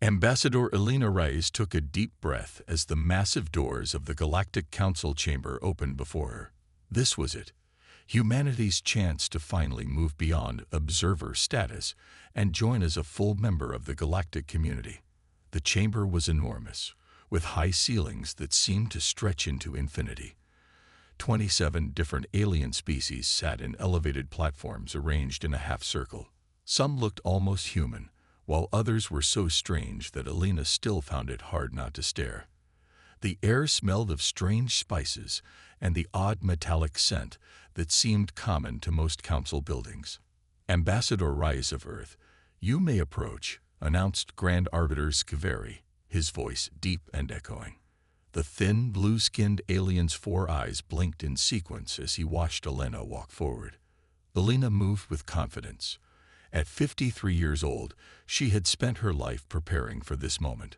Ambassador Elena Reyes took a deep breath as the massive doors of the Galactic Council chamber opened before her. This was it, humanity's chance to finally move beyond observer status and join as a full member of the galactic community. The chamber was enormous, with high ceilings that seemed to stretch into infinity. 27 different alien species sat in elevated platforms arranged in a half-circle. Some looked almost human, while others were so strange that Elena still found it hard not to stare. The air smelled of strange spices and the odd metallic scent that seemed common to most council buildings. "Ambassador Reyes of Earth, you may approach," announced Grand Arbiter Scifi, his voice deep and echoing. The thin, blue-skinned alien's 4 eyes blinked in sequence as he watched Elena walk forward. Elena moved with confidence. At 53 years old, she had spent her life preparing for this moment.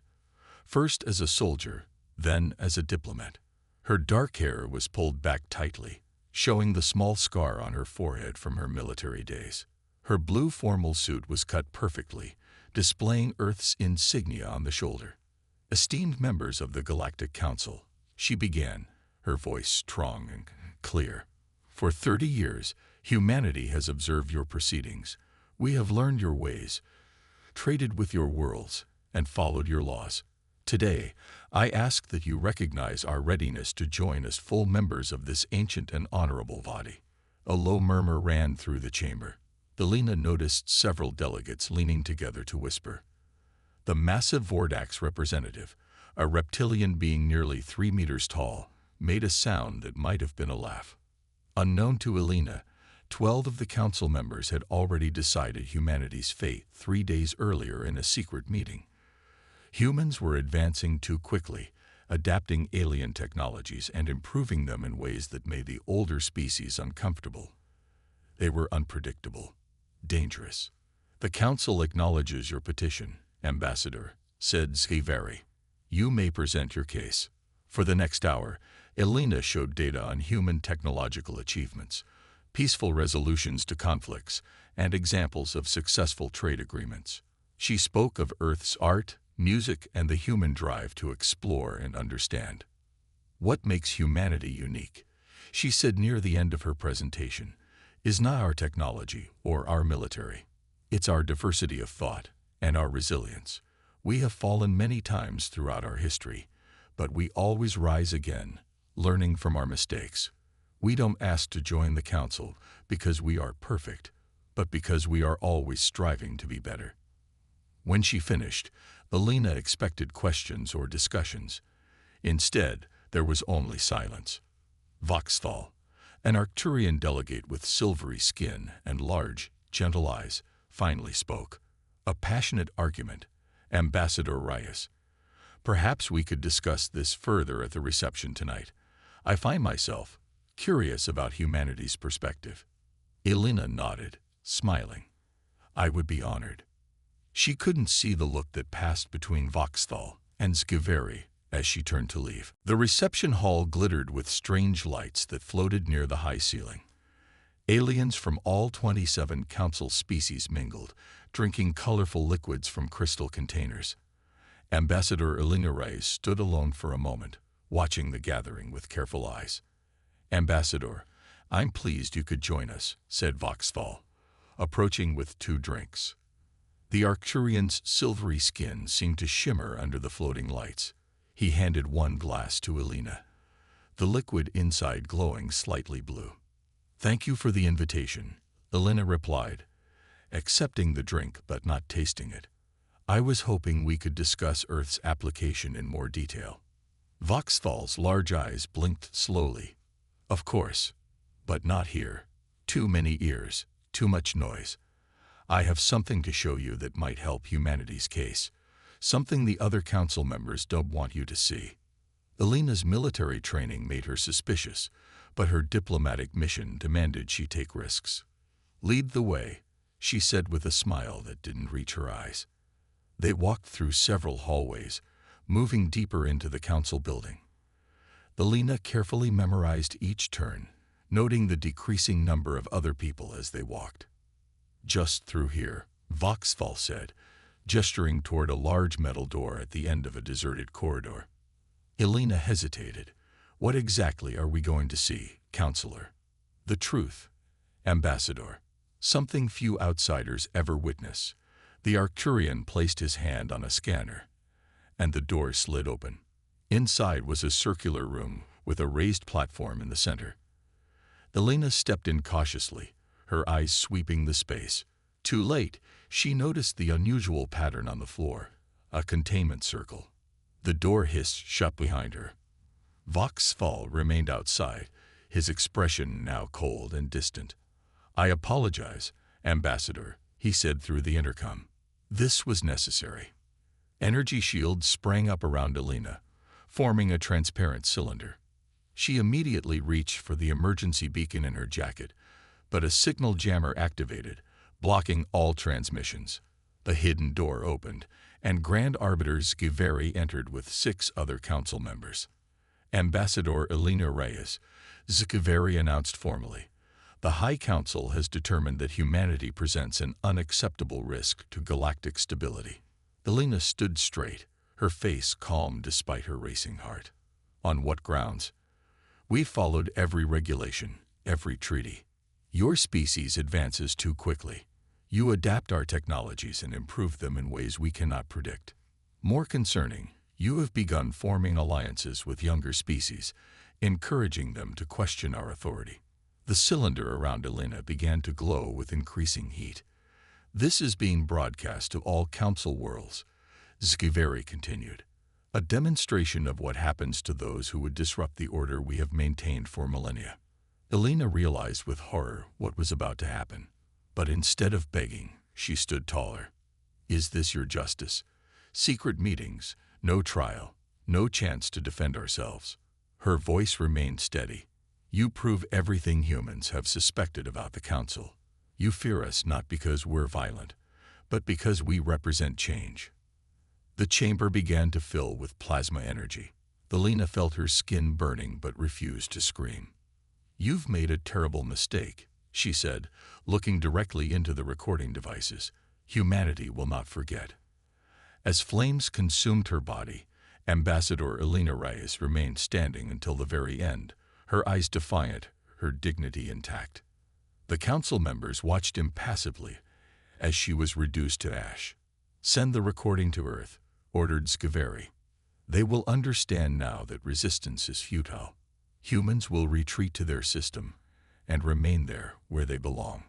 First as a soldier, then as a diplomat. Her dark hair was pulled back tightly, showing the small scar on her forehead from her military days. Her blue formal suit was cut perfectly, displaying Earth's insignia on the shoulder. "Esteemed members of the Galactic Council," she began, her voice strong and clear. "For 30 years, humanity has observed your proceedings. We have learned your ways, traded with your worlds, and followed your laws. Today, I ask that you recognize our readiness to join as full members of this ancient and honorable body." A low murmur ran through the chamber. Elena noticed several delegates leaning together to whisper. The massive Vordax representative, a reptilian being nearly 3 meters tall, made a sound that might have been a laugh. Unknown to Elena, 12 of the council members had already decided humanity's fate 3 days earlier in a secret meeting. Humans were advancing too quickly, adapting alien technologies and improving them in ways that made the older species uncomfortable. They were unpredictable, dangerous. "The council acknowledges your petition, Ambassador," said Scifi. "You may present your case." For the next hour, Elena showed data on human technological achievements, peaceful resolutions to conflicts, and examples of successful trade agreements. She spoke of Earth's art, music, and the human drive to explore and understand. "What makes humanity unique," she said near the end of her presentation, "is not our technology or our military. It's our diversity of thought and our resilience. We have fallen many times throughout our history, but we always rise again, learning from our mistakes. We don't ask to join the council because we are perfect, but because we are always striving to be better." When she finished, Elena expected questions or discussions. Instead, there was only silence. Voxthal, an Arcturian delegate with silvery skin and large, gentle eyes, finally spoke. A passionate argument, "Ambassador Reyes. Perhaps we could discuss this further at the reception tonight. I find myself curious about humanity's perspective." Elena nodded, smiling. "I would be honored." She couldn't see the look that passed between Voxthal and Scifi as she turned to leave. The reception hall glittered with strange lights that floated near the high ceiling. Aliens from all 27 council species mingled, drinking colorful liquids from crystal containers. Ambassador Elena Reyes stood alone for a moment, watching the gathering with careful eyes. "Ambassador, I'm pleased you could join us," said Voxthal, approaching with 2 drinks. The Arcturian's silvery skin seemed to shimmer under the floating lights. He handed 1 glass to Elena, the liquid inside glowing slightly blue. "Thank you for the invitation," Elena replied, accepting the drink but not tasting it. "I was hoping we could discuss Earth's application in more detail." Voxthal's large eyes blinked slowly. "Of course, but not here. Too many ears, too much noise. I have something to show you that might help humanity's case, something the other council members don't want you to see." Elena's military training made her suspicious, but her diplomatic mission demanded she take risks. "Lead the way," she said with a smile that didn't reach her eyes. They walked through several hallways, moving deeper into the council building. Elena carefully memorized each turn, noting the decreasing number of other people as they walked. "Just through here," Voxthal said, gesturing toward a large metal door at the end of a deserted corridor. Elena hesitated. What exactly are we going to see, Counselor? The truth, Ambassador. Something few outsiders ever witness. The Arcturian placed his hand on a scanner, and the door slid open. Inside was a circular room with a raised platform in the center. Elena stepped in cautiously, her eyes sweeping the space. Too late, she noticed the unusual pattern on the floor, a containment circle. The door hissed shut behind her. Vox Fall remained outside, his expression now cold and distant. I apologize, Ambassador, he said through the intercom. This was necessary. Energy shields sprang up around Elena, forming a transparent cylinder. She immediately reached for the emergency beacon in her jacket, but a signal jammer activated, blocking all transmissions. The hidden door opened, and Grand Arbiter Scifi entered with 6 other council members. Ambassador Elena Reyes, Scifi announced formally. The High Council has determined that humanity presents an unacceptable risk to galactic stability. Elena stood straight, her face calm despite her racing heart. On what grounds? We followed every regulation, every treaty. Your species advances too quickly. You adapt our technologies and improve them in ways we cannot predict. More concerning, you have begun forming alliances with younger species, encouraging them to question our authority. The cylinder around Elena began to glow with increasing heat. This is being broadcast to all council worlds, Scifi continued. A demonstration of what happens to those who would disrupt the order we have maintained for millennia. Elena realized with horror what was about to happen. But instead of begging, she stood taller. Is this your justice? Secret meetings, no trial, no chance to defend ourselves. Her voice remained steady. You prove everything humans have suspected about the Council. You fear us not because we're violent, but because we represent change. The chamber began to fill with plasma energy. Elena felt her skin burning but refused to scream. You've made a terrible mistake, she said, looking directly into the recording devices. Humanity will not forget. As flames consumed her body, Ambassador Elena Reyes remained standing until the very end, her eyes defiant, her dignity intact. The council members watched impassively as she was reduced to ash. Send the recording to Earth, ordered Scifi. They will understand now that resistance is futile. Humans will retreat to their system and remain there where they belong.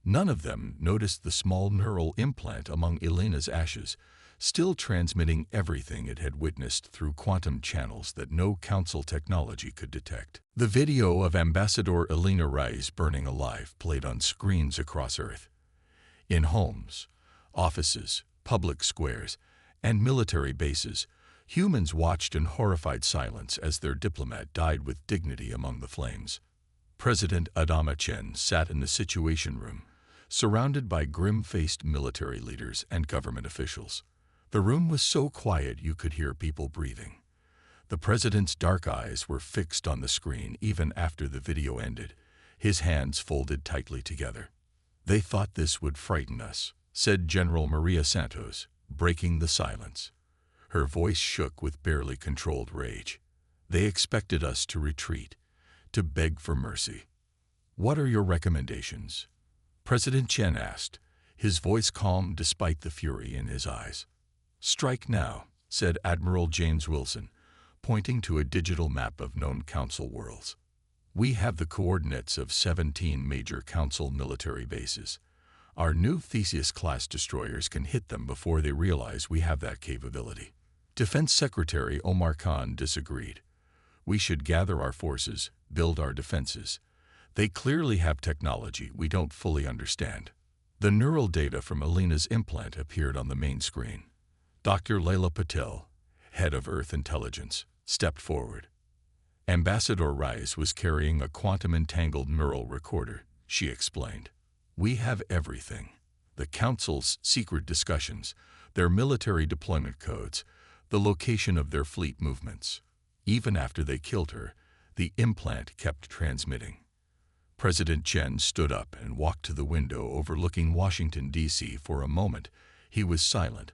None of them noticed the small neural implant among Elena's ashes, still transmitting everything it had witnessed through quantum channels that no council technology could detect. The video of Ambassador Elena Reyes burning alive played on screens across Earth. In homes, offices, public squares, and military bases, humans watched in horrified silence as their diplomat died with dignity among the flames. President Adama Chen sat in the Situation Room, surrounded by grim-faced military leaders and government officials. The room was so quiet you could hear people breathing. The president's dark eyes were fixed on the screen even after the video ended, his hands folded tightly together. They thought this would frighten us, said General Maria Santos, breaking the silence. Her voice shook with barely controlled rage. They expected us to retreat, to beg for mercy. What are your recommendations? President Chen asked, his voice calm despite the fury in his eyes. Strike now, said Admiral James Wilson, pointing to a digital map of known council worlds. We have the coordinates of 17 major council military bases. Our new Theseus-class destroyers can hit them before they realize we have that capability. Defense Secretary Omar Khan disagreed. We should gather our forces, build our defenses. They clearly have technology we don't fully understand. The neural data from Elena's implant appeared on the main screen. Dr. Layla Patel, head of Earth Intelligence, stepped forward. Ambassador Reyes was carrying a quantum-entangled neural recorder, she explained. We have everything. The Council's secret discussions, their military deployment codes, the location of their fleet movements. Even after they killed her, the implant kept transmitting. President Chen stood up and walked to the window overlooking Washington, D.C. for a moment, He was silent,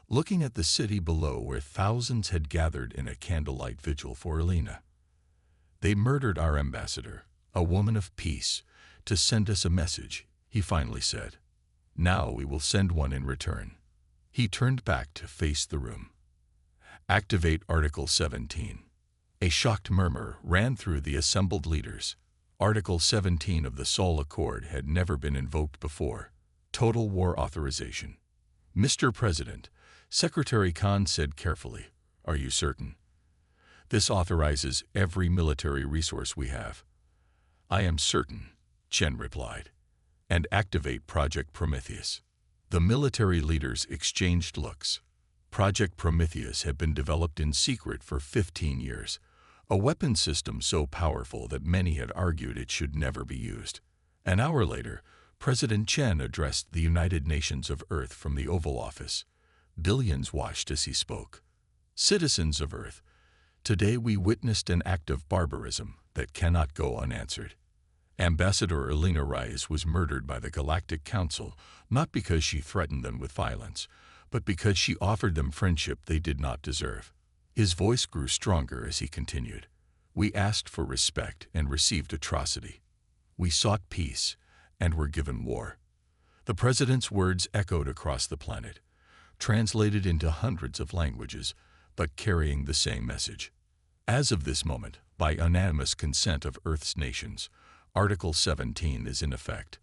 looking at the city below where thousands had gathered in a candlelight vigil for Elena. "They murdered our ambassador, a woman of peace, to send us a message," he finally said. "Now we will send one in return." He turned back to face the room. "Activate Article 17. A shocked murmur ran through the assembled leaders. Article 17 of the Sol Accord had never been invoked before. Total war authorization. "Mr. President," Secretary Khan said carefully, "are you certain?" "This authorizes every military resource we have." "I am certain," Chen replied. "And activate Project Prometheus." The military leaders exchanged looks. Project Prometheus had been developed in secret for 15 years, a weapon system so powerful that many had argued it should never be used. An hour later, President Chen addressed the United Nations of Earth from the Oval Office. Billions watched as he spoke. "Citizens of Earth, today we witnessed an act of barbarism that cannot go unanswered. Ambassador Elena Reyes was murdered by the Galactic Council, not because she threatened them with violence, but because she offered them friendship they did not deserve." His voice grew stronger as he continued. "We asked for respect and received atrocity. We sought peace and were given war." The president's words echoed across the planet, translated into hundreds of languages, but carrying the same message. As of this moment, by unanimous consent of Earth's nations, Article 17 is in effect.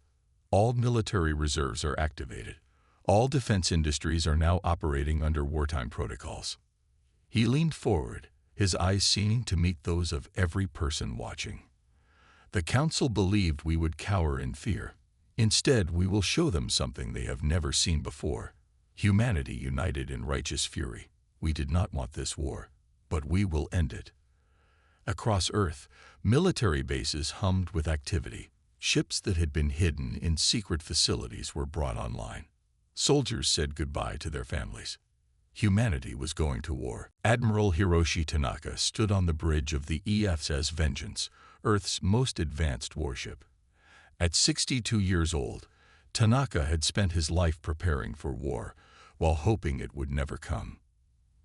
All military reserves are activated. All defense industries are now operating under wartime protocols. He leaned forward, his eyes seeming to meet those of every person watching. "The Council believed we would cower in fear. Instead, we will show them something they have never seen before. Humanity united in righteous fury. We did not want this war, but we will end it." Across Earth, military bases hummed with activity. Ships that had been hidden in secret facilities were brought online. Soldiers said goodbye to their families. Humanity was going to war. Admiral Hiroshi Tanaka stood on the bridge of the EFS Vengeance, Earth's most advanced warship. At 62 years old, Tanaka had spent his life preparing for war, while hoping it would never come.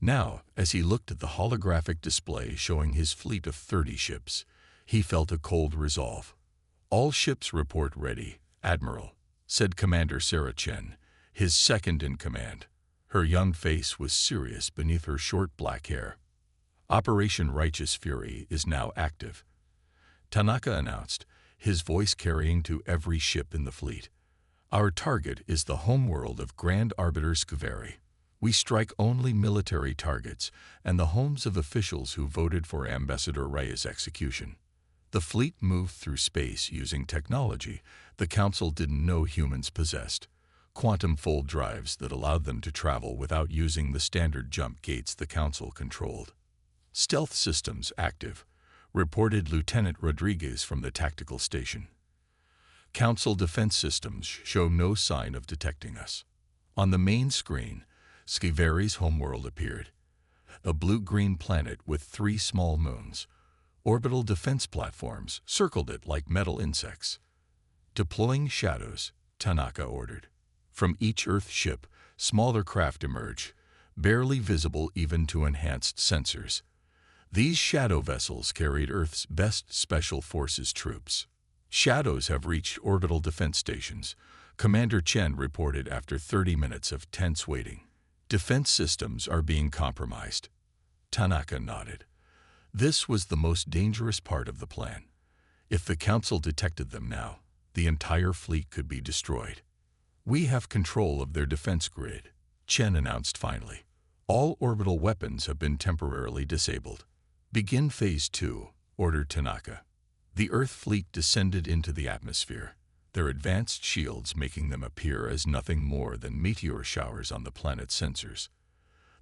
Now, as he looked at the holographic display showing his fleet of 30 ships, he felt a cold resolve. "All ships report ready, Admiral," said Commander Sarah Chen, his second in command. Her young face was serious beneath her short black hair. "Operation Righteous Fury is now active," Tanaka announced, his voice carrying to every ship in the fleet. "Our target is the homeworld of Grand Arbiter Scifi. We strike only military targets and the homes of officials who voted for Ambassador Reyes' execution." The fleet moved through space using technology the Council didn't know humans possessed. Quantum fold drives that allowed them to travel without using the standard jump gates the Council controlled. "Stealth systems active," reported Lieutenant Rodriguez from the tactical station. "Council defense systems show no sign of detecting us." On the main screen, Scifi's homeworld appeared. A blue-green planet with 3 small moons. Orbital defense platforms circled it like metal insects. "Deploying shadows," Tanaka ordered. From each Earth ship, smaller craft emerged, barely visible even to enhanced sensors. These shadow vessels carried Earth's best Special Forces troops. "Shadows have reached orbital defense stations," Commander Chen reported after 30 minutes of tense waiting. "Defense systems are being compromised." Tanaka nodded. This was the most dangerous part of the plan. If the Council detected them now, the entire fleet could be destroyed. "We have control of their defense grid," Chen announced finally. "All orbital weapons have been temporarily disabled." "Begin Phase 2, ordered Tanaka. The Earth fleet descended into the atmosphere, their advanced shields making them appear as nothing more than meteor showers on the planet's sensors.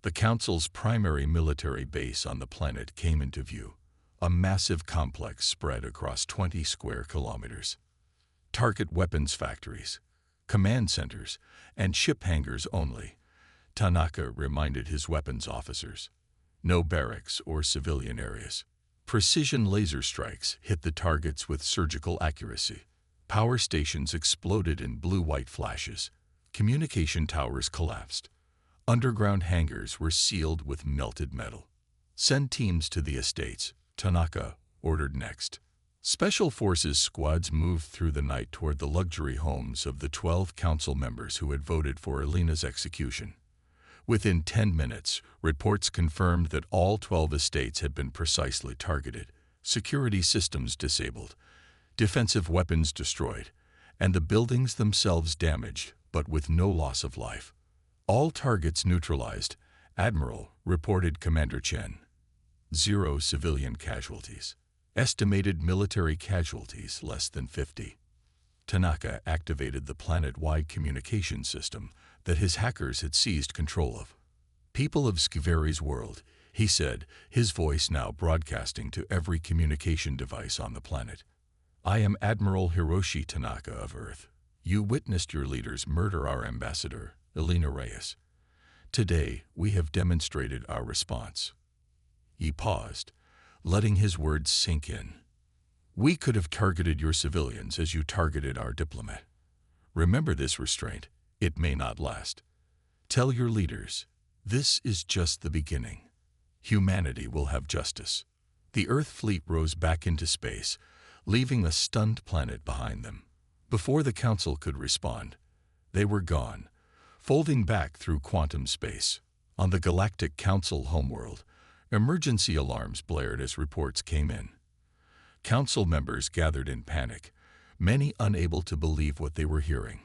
The Council's primary military base on the planet came into view, a massive complex spread across 20 square kilometers. Target weapons factories, command centers, and ship hangars only, Tanaka reminded his weapons officers. No barracks or civilian areas. Precision laser strikes hit the targets with surgical accuracy. Power stations exploded in blue-white flashes. communication towers collapsed. Underground hangars were sealed with melted metal. Send teams to the estates, Tanaka ordered next. Special Forces squads moved through the night toward the luxury homes of the 12 council members who had voted for Elena's execution. Within 10 minutes, reports confirmed that all 12 estates had been precisely targeted, security systems disabled, defensive weapons destroyed, and the buildings themselves damaged, but with no loss of life. All targets neutralized, Admiral, reported Commander Chen. 0 civilian casualties. Estimated military casualties less than 50. Tanaka activated the planet-wide communication system that his hackers had seized control of. People of Sciveri's world, he said, his voice now broadcasting to every communication device on the planet. I am Admiral Hiroshi Tanaka of Earth. You witnessed your leaders murder our ambassador, Elena Reyes. Today, we have demonstrated our response. He paused, letting his words sink in. We could have targeted your civilians as you targeted our diplomat. Remember this restraint. It may not last. Tell your leaders, this is just the beginning. Humanity will have justice. The Earth fleet rose back into space, leaving a stunned planet behind them. Before the Council could respond, they were gone, folding back through quantum space. On the Galactic Council homeworld, emergency alarms blared as reports came in. Council members gathered in panic, many unable to believe what they were hearing.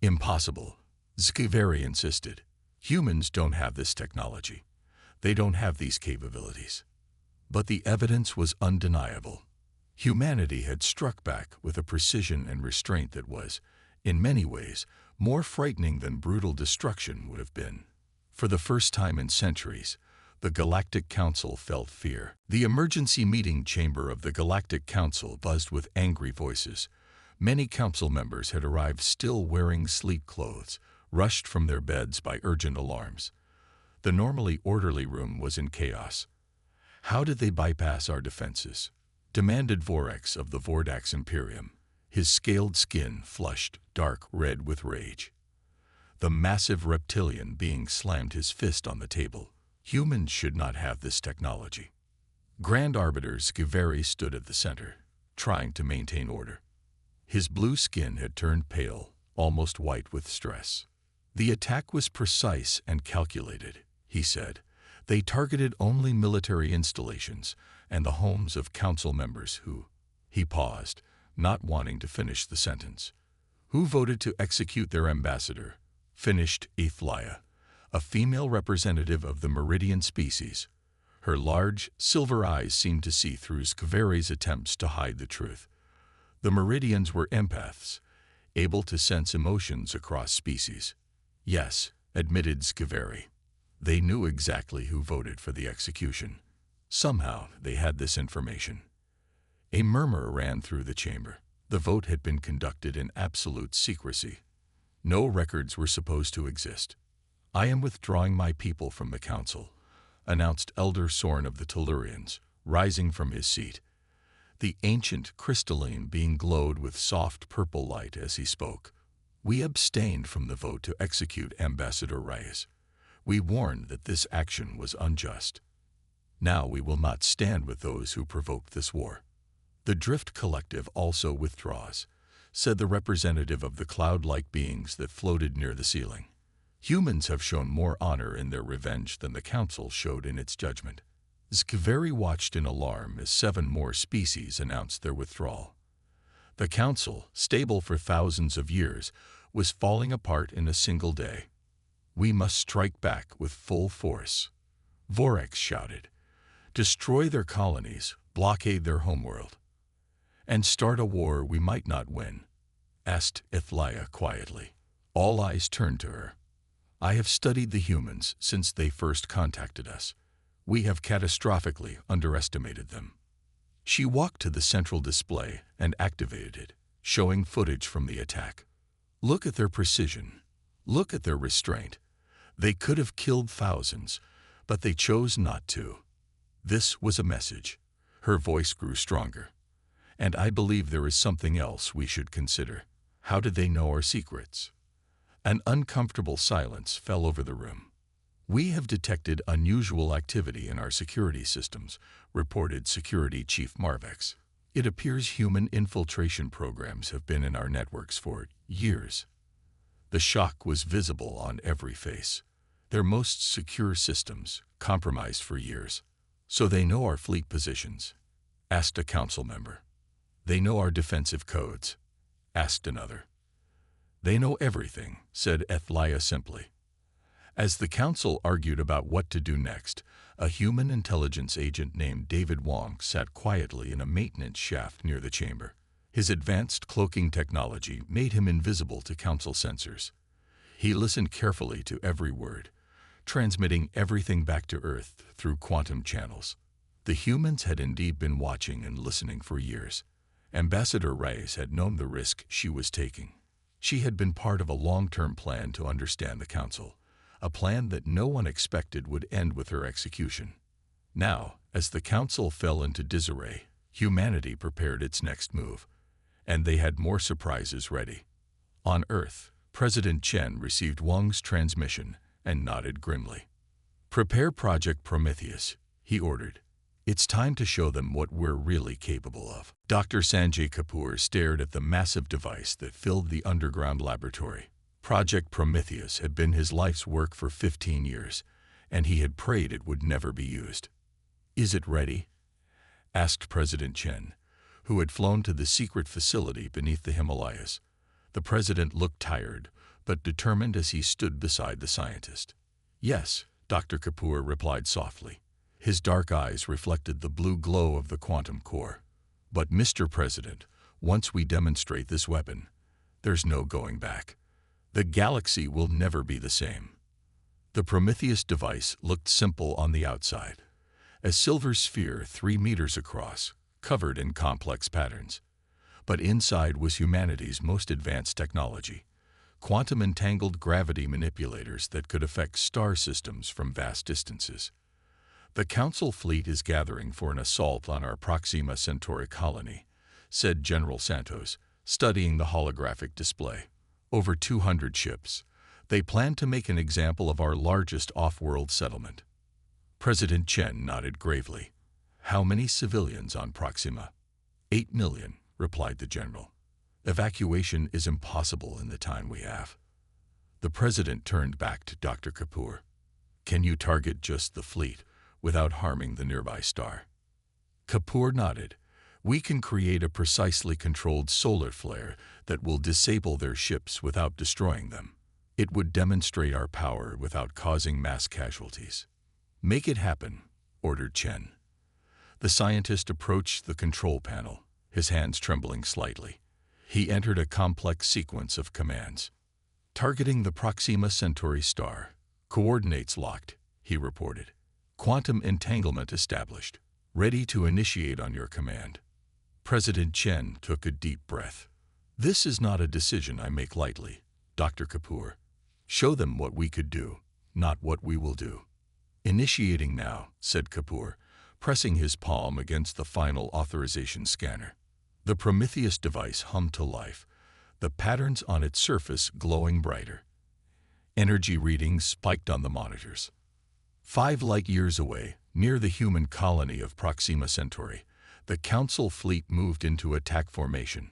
Impossible, Sciveri insisted. Humans don't have this technology. They don't have these capabilities. But the evidence was undeniable. Humanity had struck back with a precision and restraint that was, in many ways, more frightening than brutal destruction would have been. For the first time in centuries, the Galactic Council felt fear. The emergency meeting chamber of the Galactic Council buzzed with angry voices. Many council members had arrived still wearing sleek clothes, rushed from their beds by urgent alarms. The normally orderly room was in chaos. How did they bypass our defenses? Demanded Vorax of the Vordax Imperium, his scaled skin flushed dark red with rage. The massive reptilian being slammed his fist on the table. Humans should not have this technology. Grand Arbiter Sciveri stood at the center, trying to maintain order. His blue skin had turned pale, almost white with stress. The attack was precise and calculated, he said. They targeted only military installations and the homes of council members who, he paused, not wanting to finish the sentence, who voted to execute their ambassador, finished Ethlaya, a female representative of the Meridian species. Her large, silver eyes seemed to see through Sciveri's attempts to hide the truth. The Meridians were empaths, able to sense emotions across species. Yes, admitted Sciveri. They knew exactly who voted for the execution. Somehow they had this information. A murmur ran through the chamber. The vote had been conducted in absolute secrecy. No records were supposed to exist. I am withdrawing my people from the council, announced Elder Sorn of the Tellurians, rising from his seat. The ancient crystalline being glowed with soft purple light as he spoke. We abstained from the vote to execute Ambassador Reyes. We warned that this action was unjust. Now we will not stand with those who provoked this war. The Drift Collective also withdraws, said the representative of the cloud-like beings that floated near the ceiling. Humans have shown more honor in their revenge than the Council showed in its judgment. Sciveri watched in alarm as 7 more species announced their withdrawal. The Council, stable for thousands of years, was falling apart in a single day. We must strike back with full force. Vorax shouted. Destroy their colonies, blockade their homeworld. And start a war we might not win, asked Ethlaya quietly. All eyes turned to her. I have studied the humans since they first contacted us. We have catastrophically underestimated them. She walked to the central display and activated it, showing footage from the attack. Look at their precision. Look at their restraint. They could have killed thousands, but they chose not to. This was a message. Her voice grew stronger. And I believe there is something else we should consider. How did they know our secrets? An uncomfortable silence fell over the room. "We have detected unusual activity in our security systems," reported Security Chief Marvex. "It appears human infiltration programs have been in our networks for years." The shock was visible on every face. Their most secure systems, compromised for years. "So they know our fleet positions?" asked a council member. "They know our defensive codes?" asked another. "They know everything," said Ethlia simply. As the council argued about what to do next, a human intelligence agent named David Wong sat quietly in a maintenance shaft near the chamber. His advanced cloaking technology made him invisible to council sensors. He listened carefully to every word, transmitting everything back to Earth through quantum channels. The humans had indeed been watching and listening for years. Ambassador Reyes had known the risk she was taking. She had been part of a long-term plan to understand the council, a plan that no one expected would end with her execution. Now, as the council fell into disarray, humanity prepared its next move, and they had more surprises ready. On Earth, President Chen received Wang's transmission and nodded grimly. "Prepare Project Prometheus," he ordered. "It's time to show them what we're really capable of." Dr. Sanjay Kapoor stared at the massive device that filled the underground laboratory. Project Prometheus had been his life's work for 15 years, and he had prayed it would never be used. "Is it ready?" asked President Chen, who had flown to the secret facility beneath the Himalayas. The president looked tired, but determined as he stood beside the scientist. "Yes," Dr. Kapoor replied softly. His dark eyes reflected the blue glow of the quantum core. "But Mr. President, once we demonstrate this weapon, there's no going back. The galaxy will never be the same." The Prometheus device looked simple on the outside. A silver sphere 3 meters across, covered in complex patterns. But inside was humanity's most advanced technology. Quantum-entangled gravity manipulators that could affect star systems from vast distances. "The Council fleet is gathering for an assault on our Proxima Centauri colony," said General Santos, studying the holographic display. "Over 200 ships. They plan to make an example of our largest off-world settlement." President Chen nodded gravely. "How many civilians on Proxima?" 8 million, replied the general. "Evacuation is impossible in the time we have." The president turned back to Dr. Kapoor. "Can you target just the fleet without harming the nearby star?" Kapoor nodded. "We can create a precisely controlled solar flare that will disable their ships without destroying them. It would demonstrate our power without causing mass casualties." "Make it happen," ordered Chen. The scientist approached the control panel, his hands trembling slightly. He entered a complex sequence of commands. "Targeting the Proxima Centauri star. Coordinates locked," he reported. "Quantum entanglement established. Ready to initiate on your command." President Chen took a deep breath. "This is not a decision I make lightly, Dr. Kapoor. Show them what we could do, not what we will do." "Initiating now," said Kapoor, pressing his palm against the final authorization scanner. The Prometheus device hummed to life, the patterns on its surface glowing brighter. Energy readings spiked on the monitors. 5 light-years away, near the human colony of Proxima Centauri, the Council fleet moved into attack formation.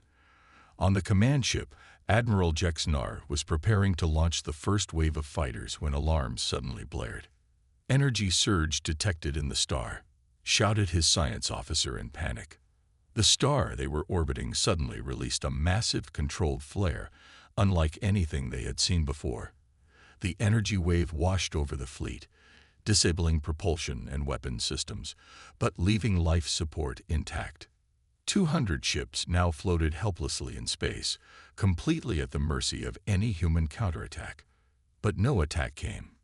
On the command ship, Admiral Jexnar was preparing to launch the first wave of fighters when alarms suddenly blared. "Energy surge detected in the star," shouted his science officer in panic. The star they were orbiting suddenly released a massive controlled flare, unlike anything they had seen before. The energy wave washed over the fleet, disabling propulsion and weapon systems, but leaving life support intact. 200 ships now floated helplessly in space, completely at the mercy of any human counterattack. But no attack came.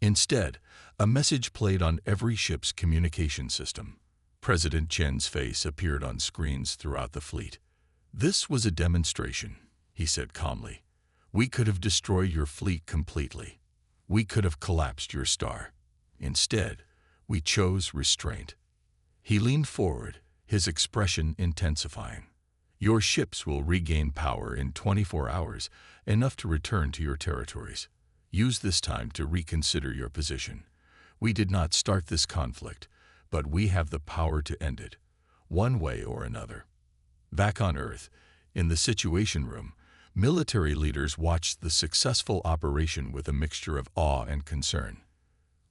Instead, a message played on every ship's communication system. President Chen's face appeared on screens throughout the fleet. "This was a demonstration," he said calmly. "We could have destroyed your fleet completely. We could have collapsed your star. Instead, we chose restraint." He leaned forward, his expression intensifying. Your ships will regain power in 24 hours, enough to return to your territories. Use this time to reconsider your position. We did not start this conflict, but we have the power to end it, one way or another. Back on Earth, in the Situation Room, military leaders watched the successful operation with a mixture of awe and concern.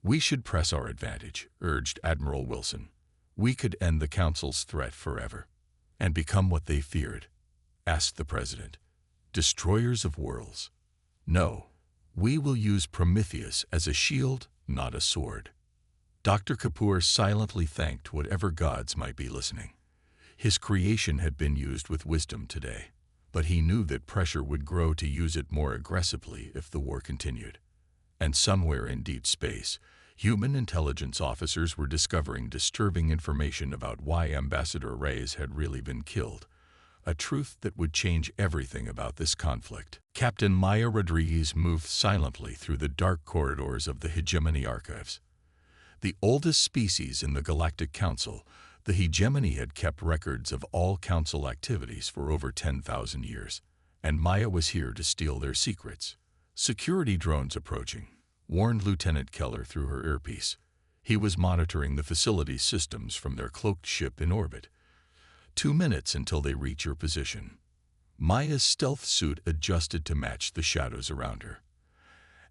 "We should press our advantage," urged Admiral Wilson. "We could end the Council's threat forever." "And become what they feared?" asked the President. "Destroyers of worlds." "No, we will use Prometheus as a shield, not a sword." Dr. Kapoor silently thanked whatever gods might be listening. His creation had been used with wisdom today, but he knew that pressure would grow to use it more aggressively if the war continued. And somewhere in deep space, human intelligence officers were discovering disturbing information about why Ambassador Reyes had really been killed, a truth that would change everything about this conflict. Captain Maya Rodriguez moved silently through the dark corridors of the Hegemony archives. The oldest species in the Galactic Council, the Hegemony had kept records of all Council activities for over 10,000 years, and Maya was here to steal their secrets. "Security drones approaching," warned Lieutenant Keller through her earpiece. He was monitoring the facility's systems from their cloaked ship in orbit. 2 minutes until they reach your position." Maya's stealth suit adjusted to match the shadows around her.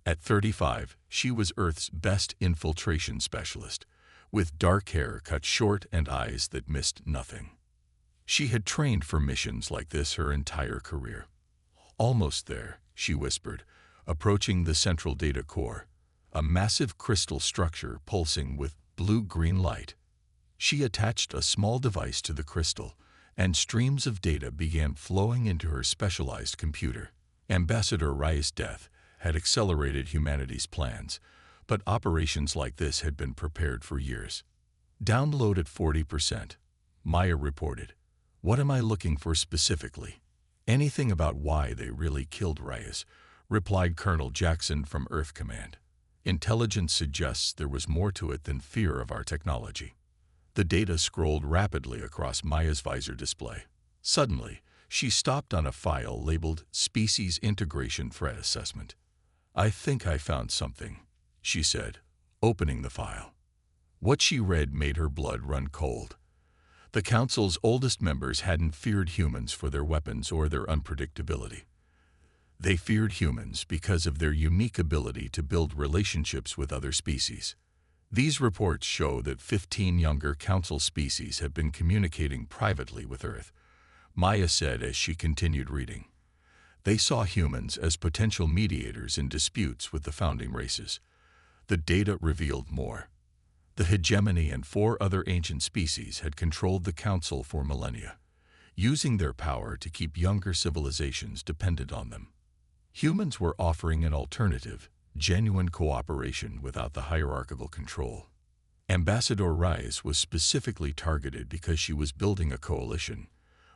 At 35, she was Earth's best infiltration specialist, with dark hair cut short and eyes that missed nothing. She had trained for missions like this her entire career. "Almost there," she whispered, approaching the central data core, a massive crystal structure pulsing with blue-green light. She attached a small device to the crystal, and streams of data began flowing into her specialized computer. Ambassador Reyes' death had accelerated humanity's plans, but operations like this had been prepared for years. "Download at 40%, Maya reported. "What am I looking for specifically?" "Anything about why they really killed Reyes," replied Colonel Jackson from Earth Command. "Intelligence suggests there was more to it than fear of our technology." The data scrolled rapidly across Maya's visor display. Suddenly, she stopped on a file labeled Species Integration Threat Assessment. "I think I found something," she said, opening the file. What she read made her blood run cold. The Council's oldest members hadn't feared humans for their weapons or their unpredictability. They feared humans because of their unique ability to build relationships with other species. These reports show that 15 younger Council species have been communicating privately with Earth, Maya said as she continued reading. They saw humans as potential mediators in disputes with the founding races. The data revealed more. The Hegemony and 4 other ancient species had controlled the Council for millennia, using their power to keep younger civilizations dependent on them. Humans were offering an alternative, genuine cooperation without the hierarchical control. Ambassador Reyes was specifically targeted because she was building a coalition,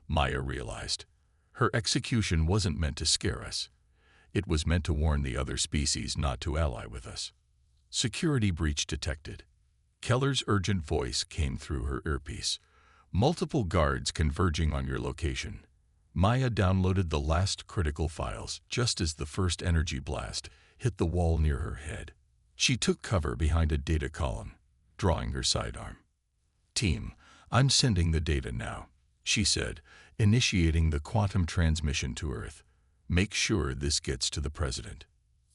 Maya realized. Her execution wasn't meant to scare us. It was meant to warn the other species not to ally with us. "Security breach detected." Keller's urgent voice came through her earpiece. "Multiple guards converging on your location." Maya downloaded the last critical files just as the first energy blast hit the wall near her head. She took cover behind a data column, drawing her sidearm. "Team, I'm sending the data now," she said, initiating the quantum transmission to Earth. "Make sure this gets to the President."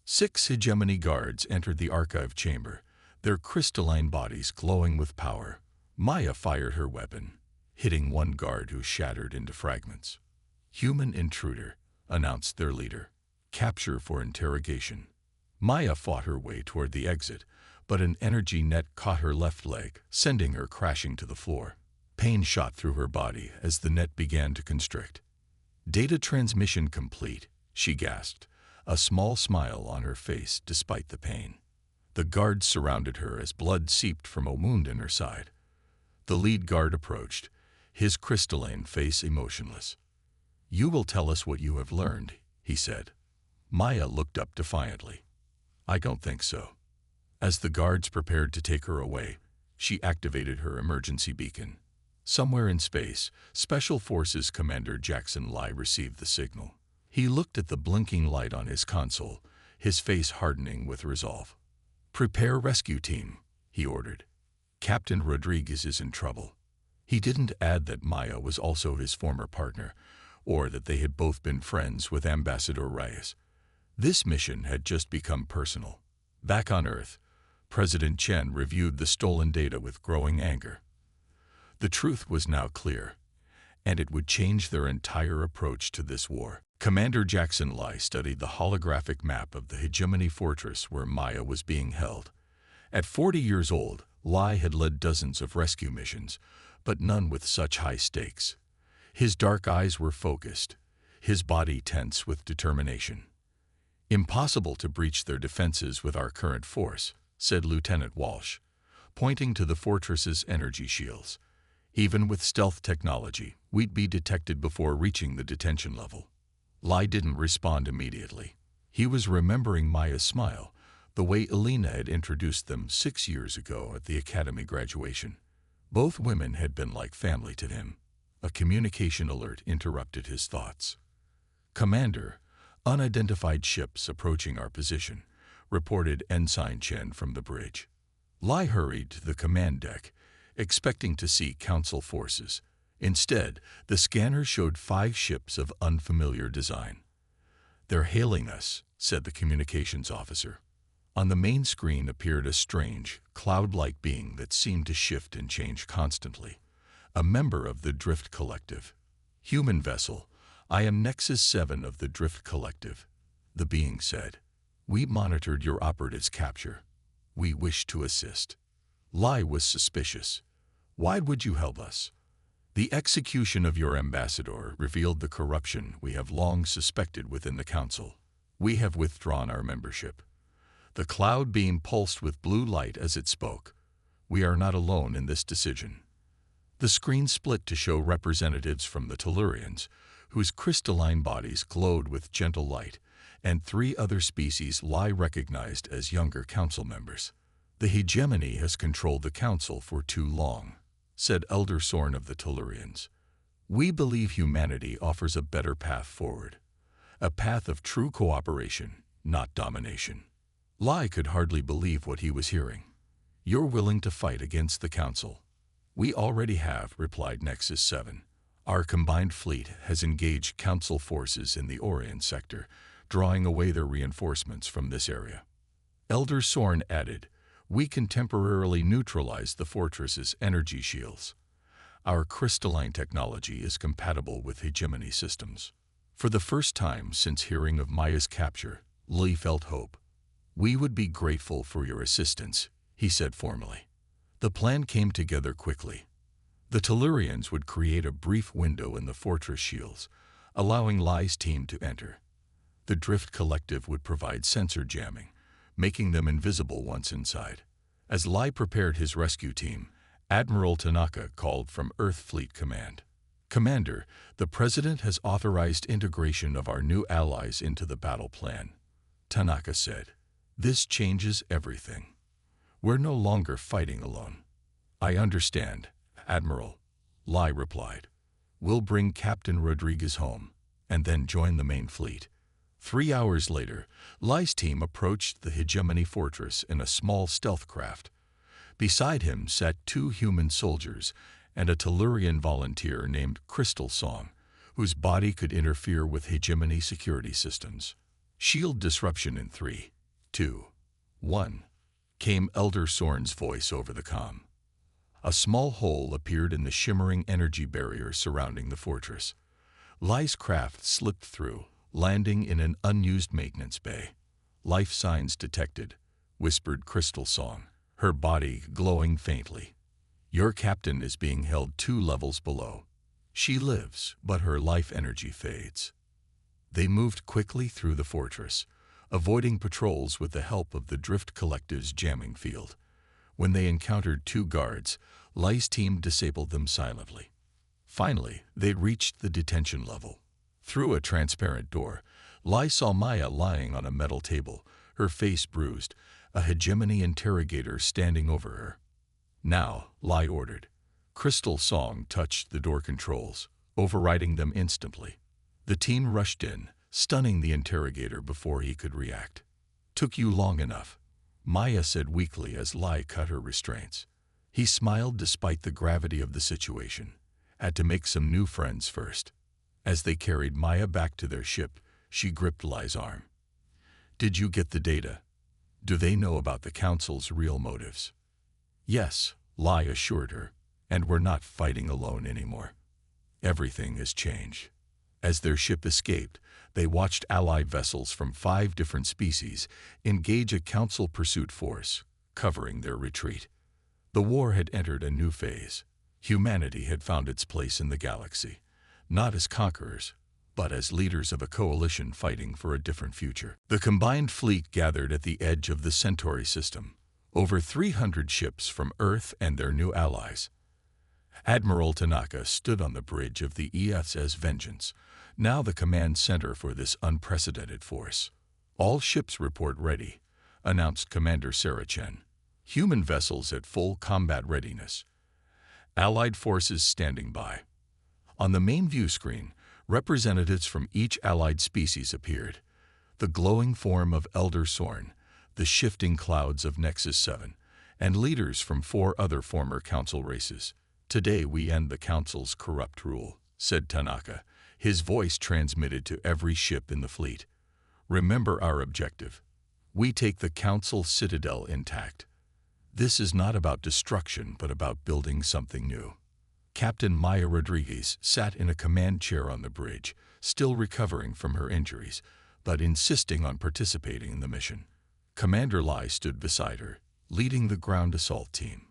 6 Hegemony guards entered the archive chamber, their crystalline bodies glowing with power. Maya fired her weapon, hitting one guard who shattered into fragments. "Human intruder," announced their leader. "Capture for interrogation." Maya fought her way toward the exit, but an energy net caught her left leg, sending her crashing to the floor. Pain shot through her body as the net began to constrict. "Data transmission complete," she gasped, a small smile on her face despite the pain. The guards surrounded her as blood seeped from a wound in her side. The lead guard approached, his crystalline face emotionless. "You will tell us what you have learned," he said. Maya looked up defiantly. "I don't think so." As the guards prepared to take her away, she activated her emergency beacon. Somewhere in space, Special Forces Commander Jackson Lai received the signal. He looked at the blinking light on his console, his face hardening with resolve. "Prepare rescue team," he ordered. "Captain Rodriguez is in trouble." He didn't add that Maya was also his former partner, or that they had both been friends with Ambassador Reyes. This mission had just become personal. Back on Earth, President Chen reviewed the stolen data with growing anger. The truth was now clear, and it would change their entire approach to this war. Commander Jackson Lai studied the holographic map of the Hegemony Fortress where Maya was being held. At 40 years old, Lai had led dozens of rescue missions, but none with such high stakes. His dark eyes were focused, his body tense with determination. "Impossible to breach their defenses with our current force," said Lieutenant Walsh, pointing to the fortress's energy shields. "Even with stealth technology, we'd be detected before reaching the detention level." Lai didn't respond immediately. He was remembering Maya's smile, the way Elena had introduced them 6 years ago at the academy graduation. Both women had been like family to him. A communication alert interrupted his thoughts. "Commander, unidentified ships approaching our position," reported Ensign Chen from the bridge. Lai hurried to the command deck, expecting to see Council forces. Instead, the scanner showed 5 ships of unfamiliar design. "They're hailing us," said the communications officer. On the main screen appeared a strange, cloud-like being that seemed to shift and change constantly. A member of the Drift Collective. "Human vessel, I am Nexus 7 of the Drift Collective," the being said. "We monitored your operative's capture. We wish to assist." Lai was suspicious. "Why would you help us?" "The execution of your ambassador revealed the corruption we have long suspected within the Council. We have withdrawn our membership." The cloud beam pulsed with blue light as it spoke. "We are not alone in this decision." The screen split to show representatives from the Tellurians, whose crystalline bodies glowed with gentle light, and 3 other species Lai recognized as younger Council members. "The Hegemony has controlled the Council for too long," said Elder Sorn of the Tellurians. "We believe humanity offers a better path forward. A path of true cooperation, not domination." Lai could hardly believe what he was hearing. "You're willing to fight against the Council?" "We already have," replied Nexus 7. "Our combined fleet has engaged Council forces in the Orient sector, drawing away their reinforcements from this area." Elder Sorn added, "We can temporarily neutralize the fortress's energy shields. Our crystalline technology is compatible with Hegemony systems." For the first time since hearing of Maya's capture, Li felt hope. "We would be grateful for your assistance," he said formally. The plan came together quickly. The Tellurians would create a brief window in the fortress shields, allowing Lai's team to enter. The Drift Collective would provide sensor jamming, making them invisible once inside. As Lai prepared his rescue team, Admiral Tanaka called from Earth Fleet Command. "Commander, the President has authorized integration of our new allies into the battle plan," Tanaka said. "This changes everything. We're no longer fighting alone." "I understand, Admiral," Lai replied. "We'll bring Captain Rodriguez home, and then join the main fleet." 3 hours later, Lai's team approached the Hegemony Fortress in a small stealth craft. Beside him sat 2 human soldiers and a Tellurian volunteer named Crystal Song, whose body could interfere with Hegemony security systems. "Shield disruption in 3, 2, 1, came Elder Sorn's voice over the comm. A small hole appeared in the shimmering energy barrier surrounding the fortress. Lai's craft slipped through, landing in an unused maintenance bay. "Life signs detected," whispered Crystal Song, her body glowing faintly. "Your captain is being held 2 levels below. She lives, but her life energy fades." They moved quickly through the fortress, avoiding patrols with the help of the Drift Collective's jamming field. When they encountered 2 guards, Lai's team disabled them silently. Finally, they reached the detention level. Through a transparent door, Lai saw Maya lying on a metal table, her face bruised, a Hegemony interrogator standing over her. "Now," Lai ordered, Crystal Song touched the door controls, overriding them instantly. The team rushed in, stunning the interrogator before he could react. "Took you long enough," Maya said weakly as Lai cut her restraints. He smiled despite the gravity of the situation. Had to make some new friends first. As they carried Maya back to their ship, she gripped Lai's arm. "Did you get the data? Do they know about the Council's real motives?" "Yes," Lai assured her, "and we're not fighting alone anymore. Everything has changed." As their ship escaped, they watched Allied vessels from 5 different species engage a Council pursuit force, covering their retreat. The war had entered a new phase. Humanity had found its place in the galaxy, not as conquerors, but as leaders of a coalition fighting for a different future. The combined fleet gathered at the edge of the Centauri system, over 300 ships from Earth and their new allies. Admiral Tanaka stood on the bridge of the ESS Vengeance, now the command center for this unprecedented force. "All ships report ready," announced Commander Sarachen. "Human vessels at full combat readiness. Allied forces standing by." On the main view screen, representatives from each allied species appeared. The glowing form of Elder Sorn, the shifting clouds of Nexus 7, and leaders from 4 other former Council races. "Today we end the Council's corrupt rule," said Tanaka, his voice transmitted to every ship in the fleet. "Remember our objective. We take the Council citadel intact. This is not about destruction, but about building something new." Captain Maya Rodriguez sat in a command chair on the bridge, still recovering from her injuries, but insisting on participating in the mission. Commander Lai stood beside her, leading the ground assault team.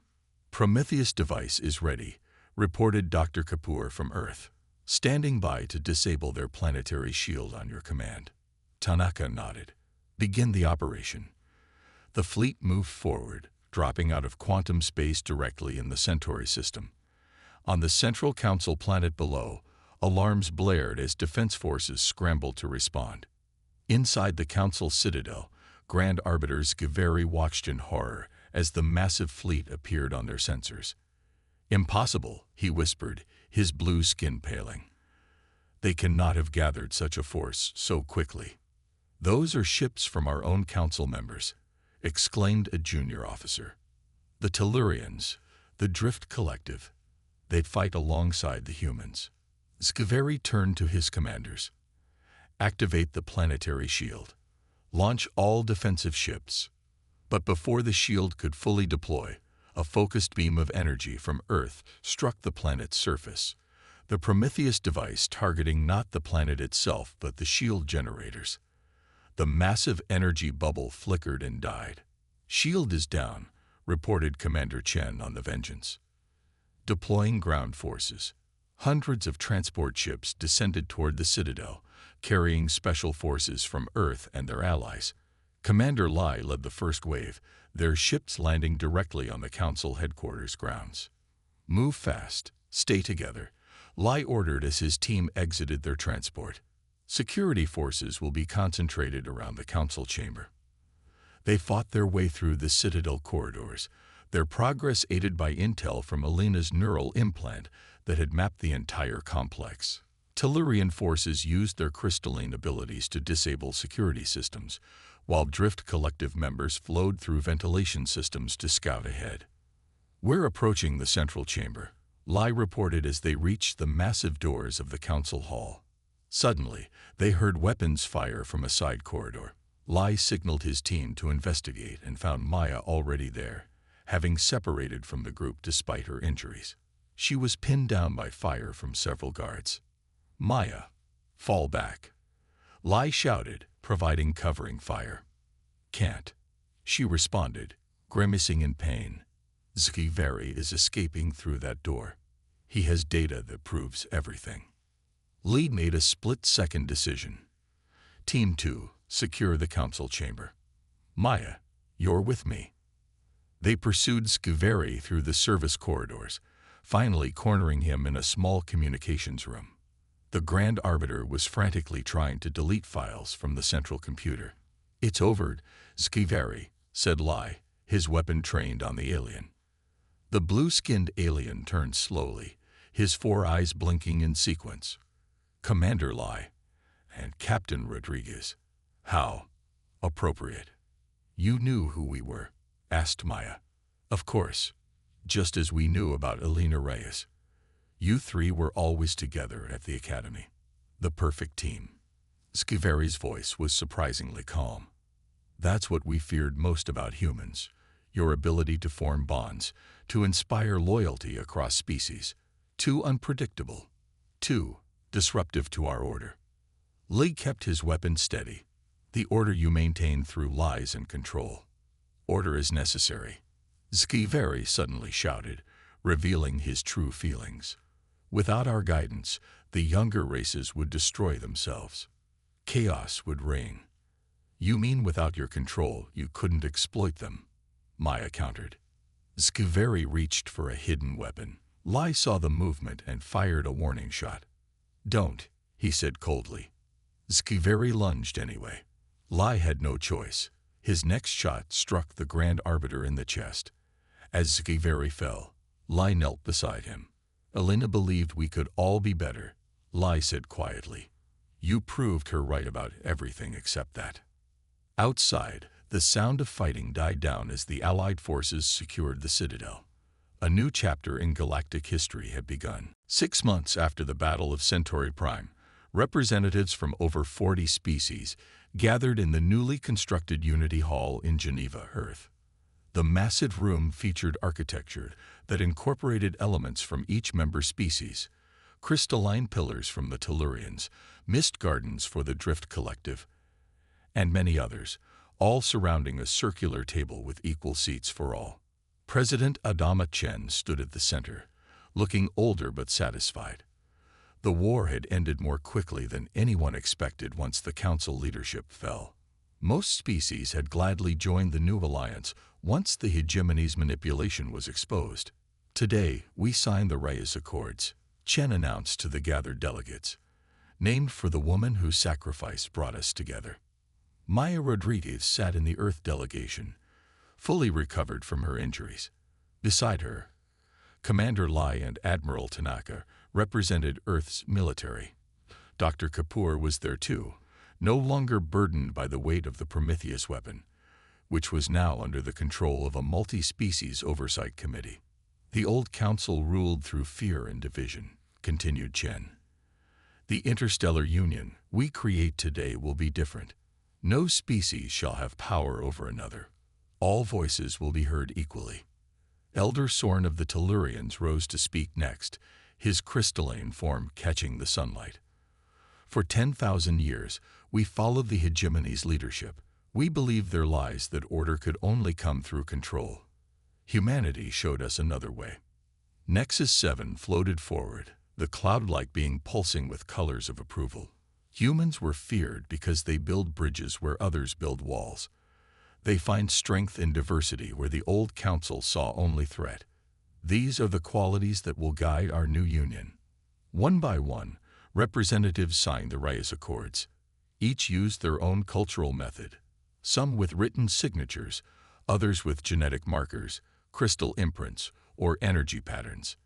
"Prometheus device is ready," reported Dr. Kapoor from Earth, "standing by to disable their planetary shield on your command." Tanaka nodded. "Begin the operation." The fleet moved forward, dropping out of quantum space directly in the Centauri system. On the central Council planet below, alarms blared as defense forces scrambled to respond. Inside the Council citadel, Grand Arbiter Scifi watched in horror as the massive fleet appeared on their sensors. "Impossible," he whispered, his blue skin paling. "They cannot have gathered such a force so quickly." "Those are ships from our own Council members," exclaimed a junior officer. "The Tellurians, the Drift Collective. They'd fight alongside the humans." Scifi turned to his commanders. "Activate the planetary shield. Launch all defensive ships." But before the shield could fully deploy, a focused beam of energy from Earth struck the planet's surface. The Prometheus device targeting not the planet itself but the shield generators. The massive energy bubble flickered and died. "Shield is down," reported Commander Chen on the Vengeance. Deploying ground forces. Hundreds of transport ships descended toward the Citadel, carrying special forces from Earth and their allies. Commander Lai led the first wave, their ships landing directly on the Council headquarters grounds. "Move fast, stay together," Lai ordered as his team exited their transport. "Security forces will be concentrated around the Council chamber." They fought their way through the Citadel corridors, their progress aided by intel from Alina's neural implant that had mapped the entire complex. Tellurian forces used their crystalline abilities to disable security systems, while Drift Collective members flowed through ventilation systems to scout ahead. "We're approaching the central chamber," Lai reported as they reached the massive doors of the Council hall. Suddenly, they heard weapons fire from a side corridor. Lai signaled his team to investigate and found Maya already there, having separated from the group despite her injuries. She was pinned down by fire from several guards. "Maya, fall back," Lai shouted, providing covering fire. "Can't," she responded, grimacing in pain. "Scifi is escaping through that door. He has data that proves everything." Lee made a split-second decision. "Team 2, secure the Council chamber. Maya, you're with me." They pursued Scifi through the service corridors, finally cornering him in a small communications room. The Grand Arbiter was frantically trying to delete files from the central computer. "It's over, Scifi," said Lai, his weapon trained on the alien. The blue-skinned alien turned slowly, his 4 eyes blinking in sequence. Commander Lai and Captain Rodriguez. How appropriate. You knew who we were, asked Maya. Of course, just as we knew about Elena Reyes. You 3 were always together at the academy. The perfect team. Sciveri's voice was surprisingly calm. That's what we feared most about humans, your ability to form bonds, to inspire loyalty across species. Too unpredictable, too disruptive to our order. Lee kept his weapon steady, the order you maintain through lies and control. Order is necessary, Sciveri suddenly shouted, revealing his true feelings. Without our guidance, the younger races would destroy themselves. Chaos would reign. You mean without your control, you couldn't exploit them? Maya countered. Sciveri reached for a hidden weapon. Lai saw the movement and fired a warning shot. Don't, he said coldly. Sciveri lunged anyway. Lai had no choice. His next shot struck the Grand Arbiter in the chest. As Sciveri fell, Lai knelt beside him. Elena believed we could all be better, Lai said quietly. You proved her right about everything except that. Outside, the sound of fighting died down as the Allied forces secured the citadel. A new chapter in galactic history had begun. 6 months after the Battle of Centauri Prime, representatives from over 40 species gathered in the newly constructed Unity Hall in Geneva, Earth. The massive room featured architecture that incorporated elements from each member species, crystalline pillars from the Tellurians, mist gardens for the Drift Collective, and many others, all surrounding a circular table with equal seats for all. President Adama Chen stood at the center, looking older but satisfied. The war had ended more quickly than anyone expected once the council leadership fell. Most species had gladly joined the new alliance once the hegemony's manipulation was exposed. Today, we signed the Reyes Accords, Chen announced to the gathered delegates, named for the woman whose sacrifice brought us together. Maya Rodriguez sat in the Earth delegation, fully recovered from her injuries. Beside her, Commander Lai and Admiral Tanaka represented Earth's military. Dr. Kapoor was there too, no longer burdened by the weight of the Prometheus weapon, which was now under the control of a multi-species oversight committee. The old council ruled through fear and division, continued Chen. The interstellar union we create today will be different. No species shall have power over another. All voices will be heard equally. Elder Sorn of the Tellurians rose to speak next, his crystalline form catching the sunlight. For 10,000 years, we followed the hegemony's leadership. We believed their lies that order could only come through control. Humanity showed us another way. Nexus 7 floated forward, the cloud-like being pulsing with colors of approval. Humans were feared because they build bridges where others build walls. They find strength in diversity where the old council saw only threat. These are the qualities that will guide our new union. One by one, representatives signed the Reyes Accords. Each used their own cultural method, some with written signatures, others with genetic markers, crystal imprints, or energy patterns.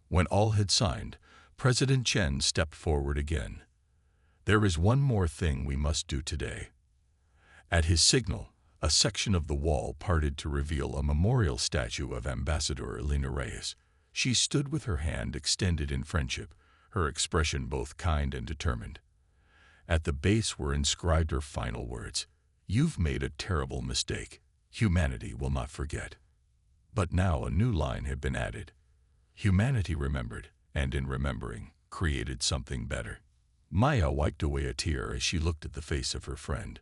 When all had signed, President Chen stepped forward again. There is one more thing we must do today. At his signal, a section of the wall parted to reveal a memorial statue of Ambassador Elena Reyes. She stood with her hand extended in friendship, her expression both kind and determined. At the base were inscribed her final words, "You've made a terrible mistake. Humanity will not forget." But now a new line had been added. Humanity remembered, and in remembering, created something better. Maya wiped away a tear as she looked at the face of her friend.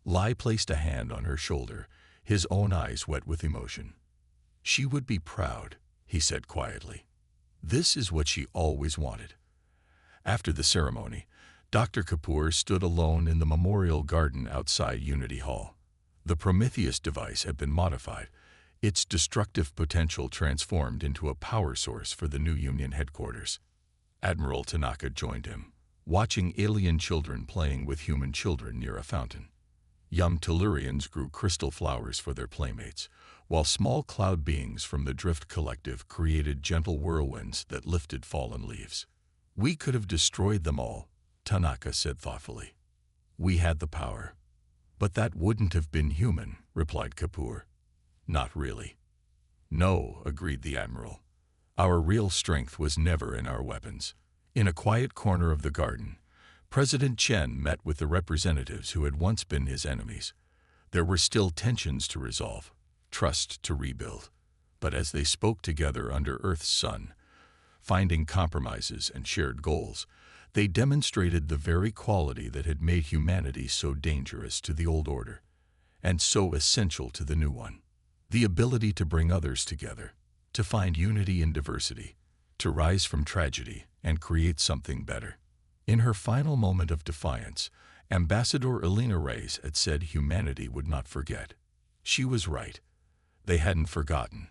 Lai placed a hand on her shoulder, his own eyes wet with emotion. She would be proud, he said quietly. This is what she always wanted. After the ceremony, Dr. Kapoor stood alone in the memorial garden outside Unity Hall. The Prometheus device had been modified, its destructive potential transformed into a power source for the new Union headquarters. Admiral Tanaka joined him, watching alien children playing with human children near a fountain. Young Tellurians grew crystal flowers for their playmates, while small cloud beings from the Drift Collective created gentle whirlwinds that lifted fallen leaves. We could have destroyed them all, Tanaka said thoughtfully. We had the power. But that wouldn't have been human, replied Kapoor. Not really. No, agreed the Admiral. Our real strength was never in our weapons. In a quiet corner of the garden, President Chen met with the representatives who had once been his enemies. There were still tensions to resolve, trust to rebuild. But as they spoke together under Earth's sun, finding compromises and shared goals, they demonstrated the very quality that had made humanity so dangerous to the old order, and so essential to the new one. The ability to bring others together, to find unity in diversity, to rise from tragedy and create something better. In her final moment of defiance, Ambassador Elena Reyes had said humanity would not forget. She was right. They hadn't forgotten.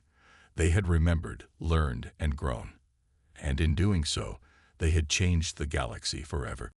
They had remembered, learned, and grown. And in doing so, they had changed the galaxy forever.